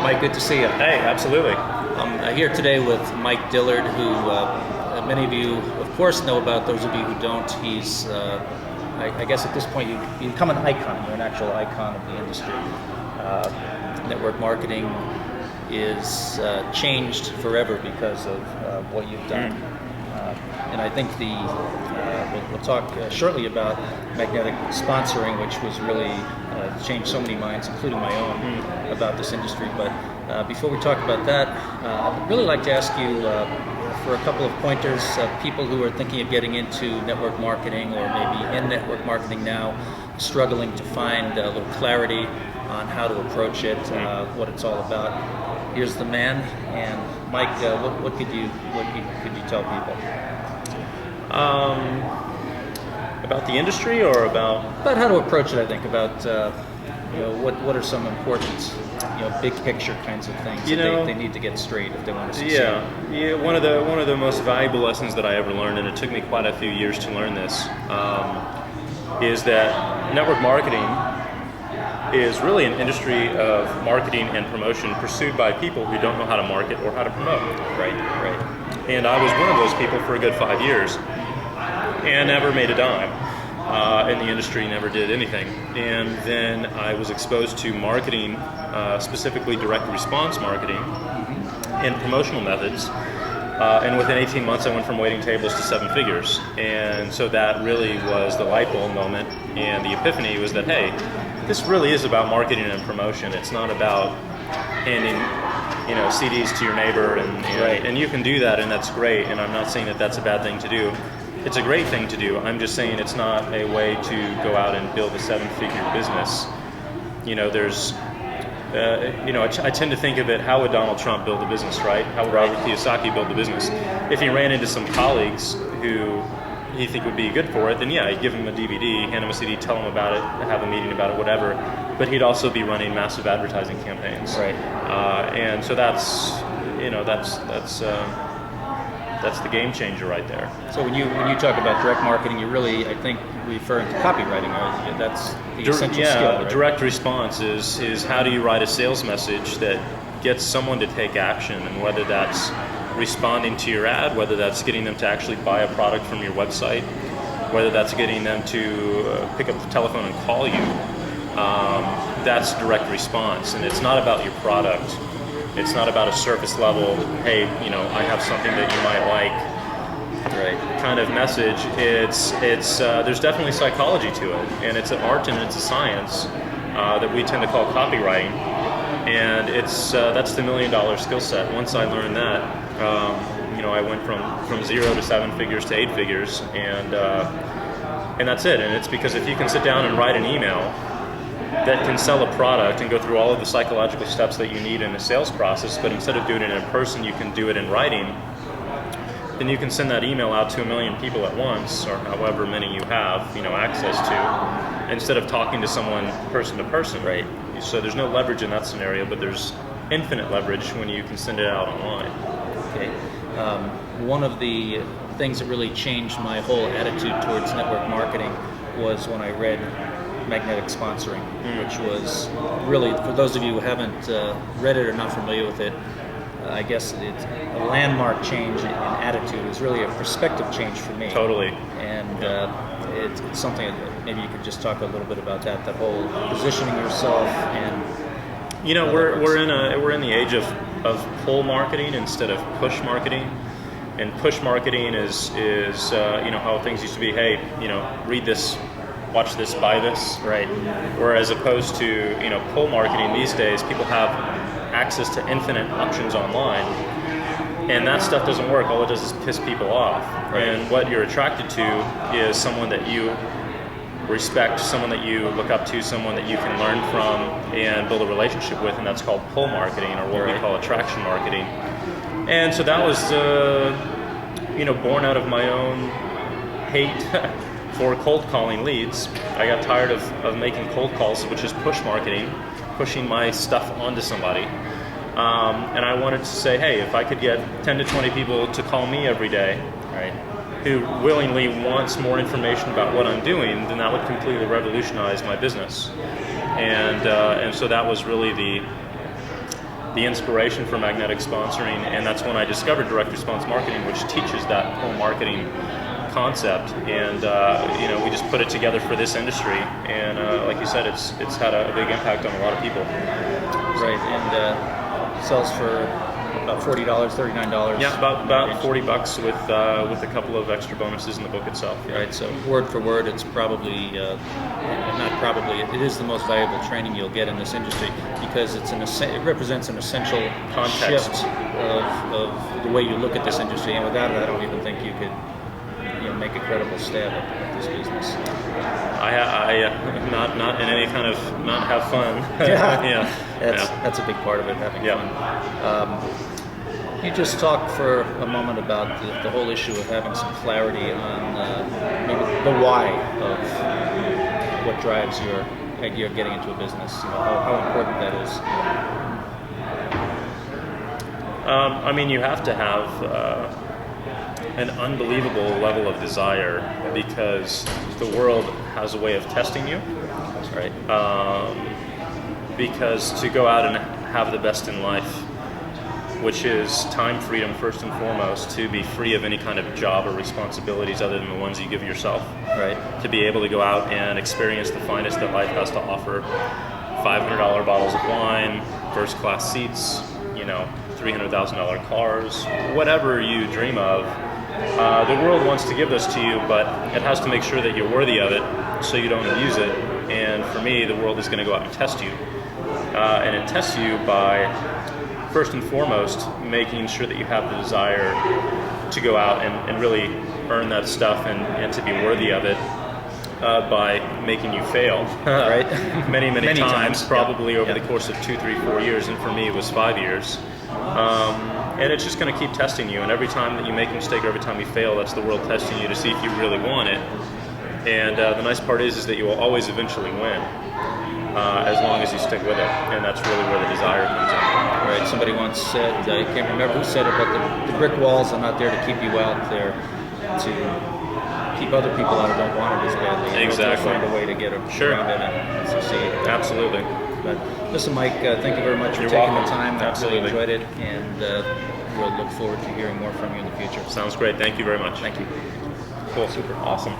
Mike, good to see you. Hey, absolutely. I'm here today with Mike Dillard, who many of you, of course, know about. Those of you who don't, he's, I guess at this point, you become an icon. You're an actual icon of the industry. Network marketing is changed forever because of what you've done. And I think we'll talk shortly about magnetic sponsoring, which was really changed so many minds, including my own, about this industry. But before we talk about that, I'd really like to ask you for a couple of pointers of people who are thinking of getting into network marketing or maybe in network marketing now, struggling to find a little clarity on how to approach it, what it's all about. Here's the man, and Mike, what could you tell people? About the industry or about how to approach it? I think about what are some important big picture kinds of things that they need to get straight if they want to succeed. Yeah. One of the most valuable lessons that I ever learned, and it took me quite a few years to learn this, is that network marketing is really an industry of marketing and promotion pursued by people who don't know how to market or how to promote. Right. And I was one of those people for a good 5 years and never made a dime in the industry, never did anything. And then I was exposed to marketing, specifically direct response marketing and promotional methods. And within 18 months, I went from waiting tables to 7 figures. And so that really was the light bulb moment. And the epiphany was that, hey, this really is about marketing and promotion. It's not about handing, CDs to your neighbor, and you can do that, and that's great. And I'm not saying that that's a bad thing to do. It's a great thing to do. I'm just saying it's not a way to go out and build a 7-figure business. I tend to think of it, how would Donald Trump build a business, right? How would Robert Kiyosaki build a business? If he ran into some colleagues who he think would be good for it, then yeah, he'd give him a DVD, hand him a CD, tell him about it, have a meeting about it, whatever. But he'd also be running massive advertising campaigns. Right. And so that's the game changer right there. So when you talk about direct marketing, you're really, I think, referring to copywriting. Right? That's the essential skill. Right? Direct response is how do you write a sales message that gets someone to take action, and whether that's responding to your ad, whether that's getting them to actually buy a product from your website, whether that's getting them to pick up the telephone and call you. That's direct response, and it's not about your product. It's not about a surface level, hey, I have something that you might like, right? Kind of message. It's there's definitely psychology to it, and it's an art and it's a science that we tend to call copywriting, and that's the $1 million skill set. Once I learned that, I went from 0 to 7 figures to 8 figures, and that's it. And it's because if you can sit down and write an email that can sell a product and go through all of the psychological steps that you need in a sales process, but instead of doing it in person, you can do it in writing, then you can send that email out to 1 million people at once, or however many you have, access to, instead of talking to someone person to person. Right. So there's no leverage in that scenario, but there's infinite leverage when you can send it out online. Okay. One of the things that really changed my whole attitude towards network marketing was when I read Magnetic Sponsoring, which was really, for those of you who haven't read it or not familiar with it, I guess it's a landmark change in attitude. It was really a perspective change for me. Totally. And it's something that maybe you could just talk a little bit about that whole positioning yourself and. We're in the age of pull marketing instead of push marketing, and push marketing is how things used to be. Hey, read this, watch this, buy this. Right. Whereas opposed to pull marketing these days, people have access to infinite options online, and that stuff doesn't work. All it does is piss people off. Right. And what you're attracted to is someone that you respect, someone that you look up to, someone that you can learn from and build a relationship with, and that's called pull marketing, or what we call attraction marketing. And so that was born out of my own hate for cold calling leads. I got tired of making cold calls, which is push marketing, pushing my stuff onto somebody. And I wanted to say, hey, if I could get 10 to 20 people to call me every day, right, who willingly wants more information about what I'm doing, then that would completely revolutionize my business. And so that was really the inspiration for magnetic sponsoring, and that's when I discovered direct response marketing, which teaches that whole marketing concept. And we just put it together for this industry, and like you said, it's had a big impact on a lot of people. Right, and sells for about $40, $39. Yeah, about $40 with a couple of extra bonuses in the book itself. Yeah. Right, so word for word, it's probably it is the most valuable training you'll get in this industry, because it represents an essential Context. shift of the way you look at this industry, and without it, I don't even think you could make a credible stab at this business. I not in any kind of not have fun. Yeah, that's a big part of it, having fun. You just talked for a moment about the whole issue of having some clarity on maybe the why of what drives your idea of getting into a business. How important that is. You have to have an unbelievable level of desire, because the world has a way of testing you. That's right. Because to go out and have the best in life, which is time freedom first and foremost, to be free of any kind of job or responsibilities other than the ones you give yourself. Right. To be able to go out and experience the finest that life has to offer. $500 bottles of wine, first class seats, $300,000 cars, whatever you dream of. The world wants to give those to you, but it has to make sure that you're worthy of it so you don't abuse it. And for me, the world is going to go out and test you. And it tests you by, first and foremost, making sure that you have the desire to go out and really earn that stuff and to be worthy of it, by making you fail. Right. many times, probably over the course of 2, 3, 4 years, and for me it was 5 years. And it's just going to keep testing you, and every time that you make a mistake, or every time you fail, that's the world testing you to see if you really want it. And the nice part is that you will always eventually win, as long as you stick with it, and that's really where the desire comes in. Right. Somebody once said, I can't remember who said it, but the brick walls are not there to keep you out, they're to keep other people out who don't want it as badly. Exactly. Find a way to get around it and succeed. Absolutely. But listen, Mike, thank you very much for You're taking welcome. the time. I Absolutely. really enjoyed it, and we'll look forward to hearing more from you in the future. Sounds great. Thank you very much. Thank you. Cool. Super. Awesome.